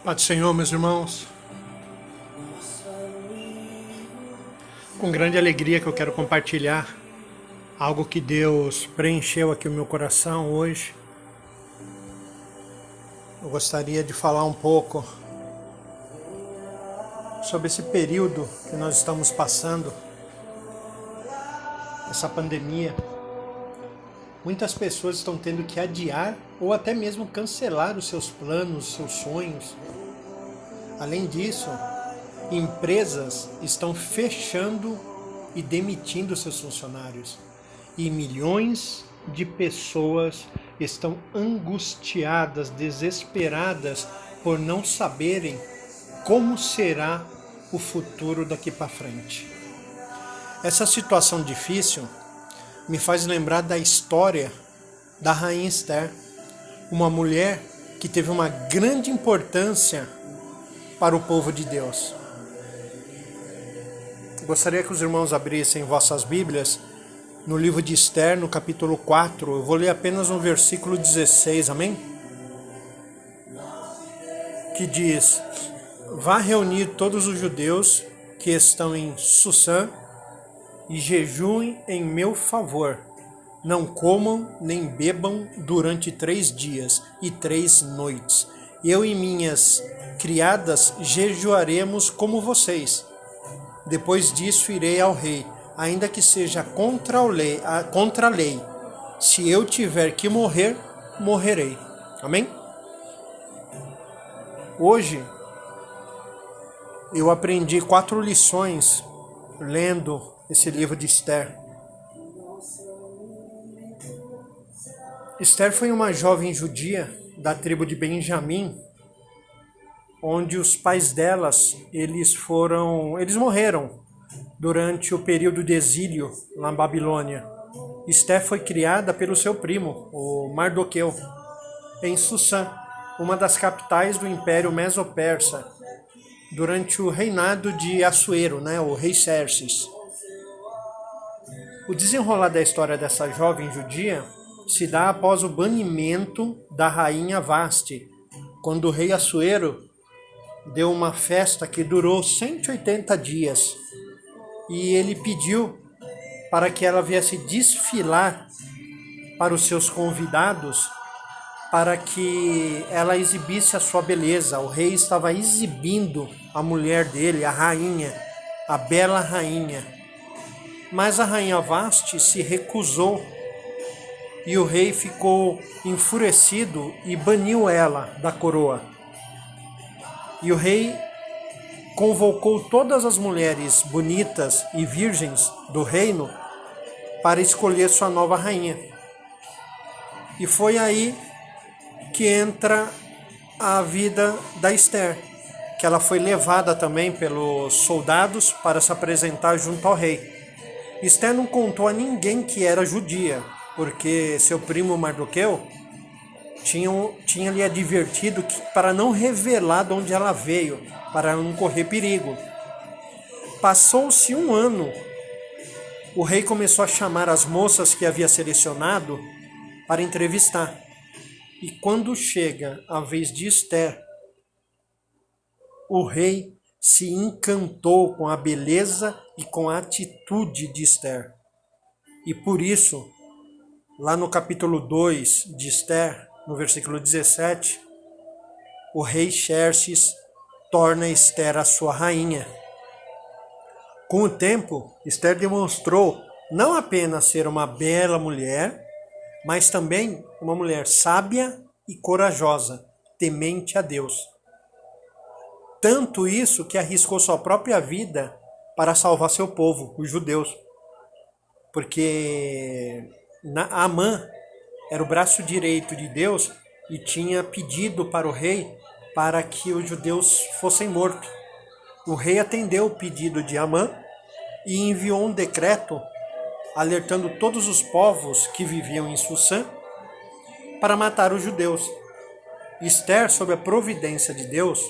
Pai do Senhor, meus irmãos, com grande alegria que eu quero compartilhar algo que Deus preencheu aqui o meu coração hoje. Eu gostaria de falar um pouco sobre esse período que nós estamos passando, essa pandemia. Muitas pessoas estão tendo que adiar ou até mesmo cancelar os seus planos, os seus sonhos. Além disso, empresas estão fechando e demitindo seus funcionários. E milhões de pessoas estão angustiadas, desesperadas por não saberem como será o futuro daqui para frente. Essa situação difícil me faz lembrar da história da rainha Esther, uma mulher que teve uma grande importância para o povo de Deus. Gostaria que os irmãos abrissem vossas Bíblias no livro de Esther, no capítulo 4. Eu vou ler apenas no versículo 16, amém? Que diz: Vá reunir todos os judeus que estão em Susã e jejuem em meu favor. Não comam nem bebam durante 3 dias e 3 noites. Eu e minhas criadas jejuaremos como vocês. Depois disso irei ao rei, ainda que seja contra a lei. Se eu tiver que morrer, morrerei. Amém? Hoje eu aprendi 4 lições lendo esse livro de Esther. Esther foi uma jovem judia da tribo de Benjamim, onde os pais delas, eles morreram durante o período de exílio na Babilônia. Esther foi criada pelo seu primo, o Mardoqueu, em Susã, uma das capitais do Império Meso-Persa, durante o reinado de Assuero, o rei Xerxes. O desenrolar da história dessa jovem judia se dá após o banimento da rainha Vasti, quando o rei Assuero deu uma festa que durou 180 dias e ele pediu para que ela viesse desfilar para os seus convidados, para que ela exibisse a sua beleza. O rei estava exibindo a mulher dele, a rainha, a bela rainha. Mas a rainha Vasti se recusou e o rei ficou enfurecido e baniu ela da coroa. E o rei convocou todas as mulheres bonitas e virgens do reino para escolher sua nova rainha. E foi aí que entra a vida da Esther, que ela foi levada também pelos soldados para se apresentar junto ao rei. Esther não contou a ninguém que era judia, porque seu primo Mardoqueu tinha lhe advertido que, para não revelar de onde ela veio, para não correr perigo. Passou-se 1 ano, o rei começou a chamar as moças que havia selecionado para entrevistar. E quando chega a vez de Esther, o rei se encantou com a beleza e com a atitude de Esther. E por isso, lá no capítulo 2 de Esther, no versículo 17, o rei Xerxes torna Esther a sua rainha. Com o tempo, Esther demonstrou não apenas ser uma bela mulher, mas também uma mulher sábia e corajosa, temente a Deus. Tanto isso que arriscou sua própria vida para salvar seu povo, os judeus. Porque Amã era o braço direito de Deus e tinha pedido para o rei para que os judeus fossem mortos. O rei atendeu o pedido de Amã e enviou um decreto alertando todos os povos que viviam em Susã para matar os judeus. Esther, sob a providência de Deus,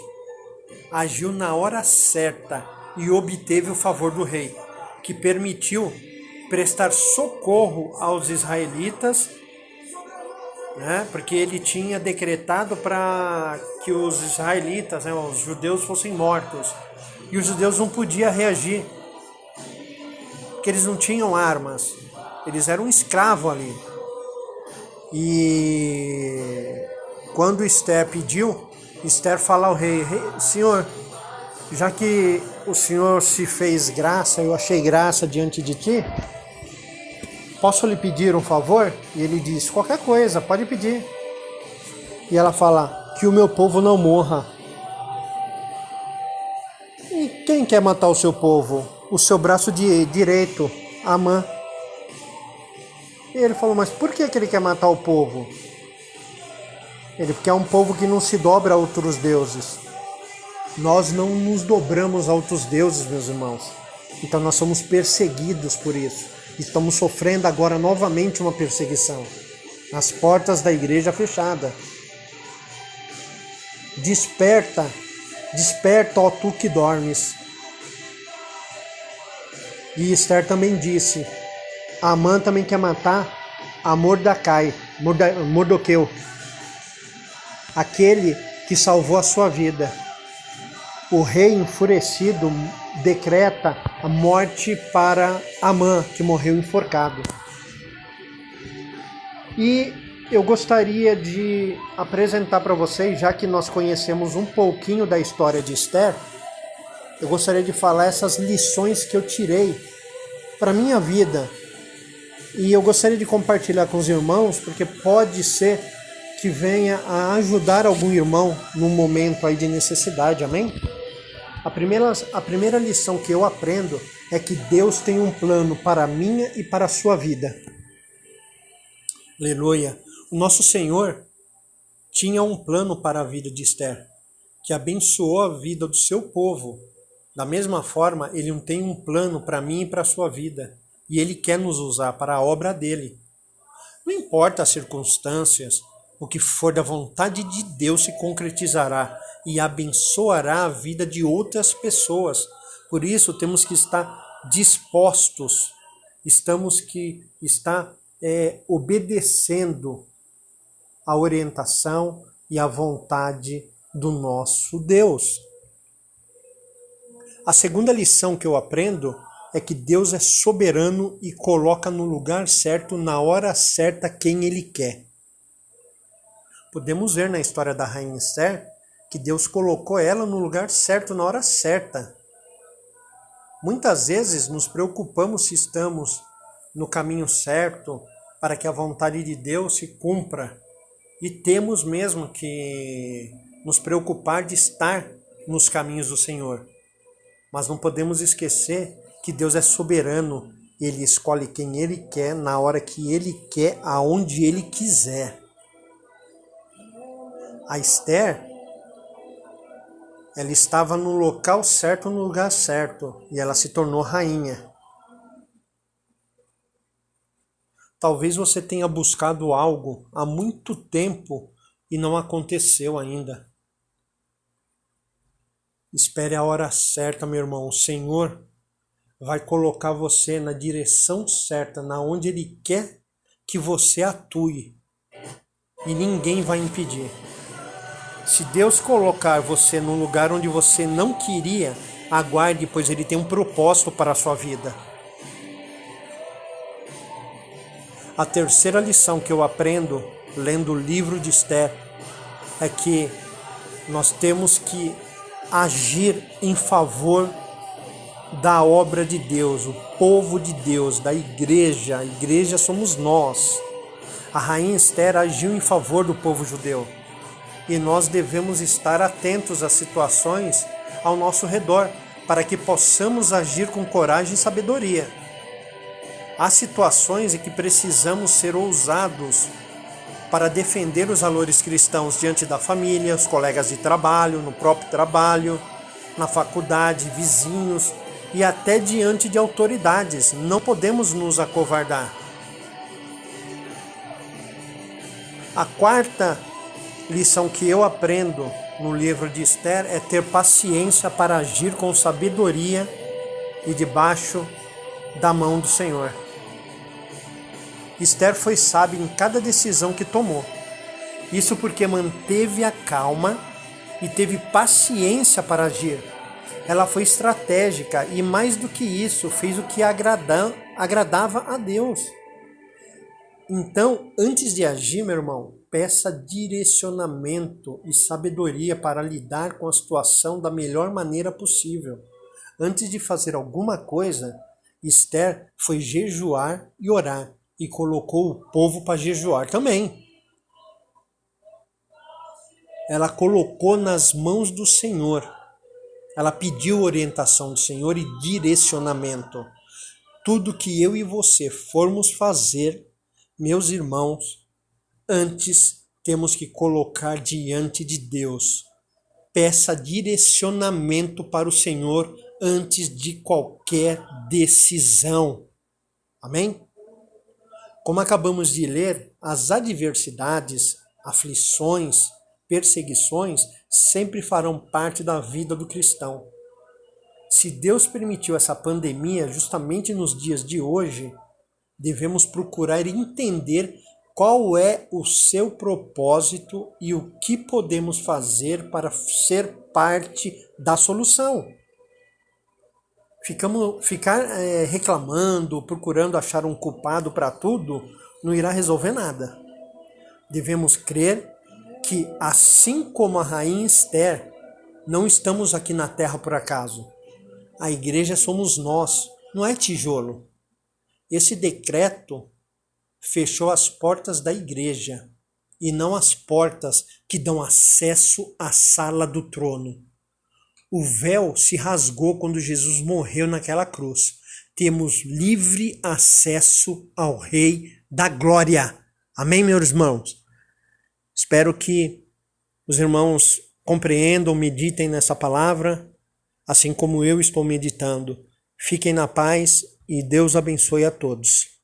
agiu na hora certa e obteve o favor do rei, que permitiu prestar socorro aos israelitas né? Porque ele tinha decretado para que os israelitas, né, os judeus, fossem mortos. E os judeus não podiam reagir, porque eles não tinham armas. Eles eram escravos ali. E quando Esther pediu, Esther fala ao rei, Senhor, já que o Senhor se fez graça, eu achei graça diante de ti, posso lhe pedir um favor? E ele diz, qualquer coisa, pode pedir. E ela fala, que o meu povo não morra. E quem quer matar o seu povo? O seu braço direito, Amã. E ele falou, mas por que ele quer matar o povo? Porque é um povo que não se dobra a outros deuses. Nós não nos dobramos a outros deuses, meus irmãos. Então nós somos perseguidos por isso. Estamos sofrendo agora novamente uma perseguição. As portas da igreja fechada. Desperta, desperta, ó tu que dormes. E Esther também disse, Amã também quer matar a Mordoqueu, aquele que salvou a sua vida. O rei enfurecido decreta a morte para Amã, que morreu enforcado. E eu gostaria de apresentar para vocês, já que nós conhecemos um pouquinho da história de Esther, eu gostaria de falar essas lições que eu tirei para a minha vida. E eu gostaria de compartilhar com os irmãos, porque pode ser que venha a ajudar algum irmão num momento aí de necessidade, amém? A primeira lição que eu aprendo é que Deus tem um plano para a minha e para a sua vida. Aleluia! O nosso Senhor tinha um plano para a vida de Esther, que abençoou a vida do seu povo. Da mesma forma, Ele tem um plano para mim e para a sua vida, e Ele quer nos usar para a obra dEle. Não importa as circunstâncias, o que for da vontade de Deus se concretizará e abençoará a vida de outras pessoas. Por isso temos que estar dispostos, temos que estar obedecendo a orientação e a vontade do nosso Deus. A segunda lição que eu aprendo é que Deus é soberano e coloca no lugar certo, na hora certa, quem Ele quer. Podemos ver na história da rainha Esther que Deus colocou ela no lugar certo, na hora certa. Muitas vezes nos preocupamos se estamos no caminho certo para que a vontade de Deus se cumpra. E temos mesmo que nos preocupar de estar nos caminhos do Senhor. Mas não podemos esquecer que Deus é soberano. Ele escolhe quem Ele quer, na hora que Ele quer, aonde Ele quiser. A Esther, ela estava no local certo, no lugar certo, e ela se tornou rainha. Talvez você tenha buscado algo há muito tempo e não aconteceu ainda. Espere a hora certa, meu irmão. O Senhor vai colocar você na direção certa, na onde Ele quer que você atue. E ninguém vai impedir. Se Deus colocar você no lugar onde você não queria, aguarde, pois Ele tem um propósito para a sua vida. A terceira lição que eu aprendo lendo o livro de Esther é que nós temos que agir em favor da obra de Deus, o povo de Deus, da igreja. A igreja somos nós. A rainha Esther agiu em favor do povo judeu. E nós devemos estar atentos às situações ao nosso redor, para que possamos agir com coragem e sabedoria. Há situações em que precisamos ser ousados para defender os valores cristãos diante da família, os colegas de trabalho, no próprio trabalho, na faculdade, vizinhos e até diante de autoridades. Não podemos nos acovardar. A quarta lição que eu aprendo no livro de Esther é ter paciência para agir com sabedoria e debaixo da mão do Senhor. Esther foi sábia em cada decisão que tomou. Isso porque manteve a calma e teve paciência para agir. Ela foi estratégica e, mais do que isso, fez o que agradava a Deus. Então, antes de agir, meu irmão, peça direcionamento e sabedoria para lidar com a situação da melhor maneira possível. Antes de fazer alguma coisa, Esther foi jejuar e orar e colocou o povo para jejuar também. Ela colocou nas mãos do Senhor. Ela pediu orientação do Senhor e direcionamento. Tudo que eu e você formos fazer, meus irmãos, antes temos que colocar diante de Deus. Peça direcionamento para o Senhor antes de qualquer decisão. Amém? Como acabamos de ler, as adversidades, aflições, perseguições sempre farão parte da vida do cristão. Se Deus permitiu essa pandemia justamente nos dias de hoje, devemos procurar entender qual é o seu propósito e o que podemos fazer para ser parte da solução. Ficar reclamando, procurando achar um culpado para tudo, não irá resolver nada. Devemos crer que, assim como a rainha Esther, não estamos aqui na terra por acaso. A igreja somos nós, não é tijolo. Esse decreto fechou as portas da igreja e não as portas que dão acesso à sala do trono. O véu se rasgou quando Jesus morreu naquela cruz. Temos livre acesso ao Rei da Glória. Amém, meus irmãos? Espero que os irmãos compreendam, meditem nessa palavra, assim como eu estou meditando. Fiquem na paz e Deus abençoe a todos.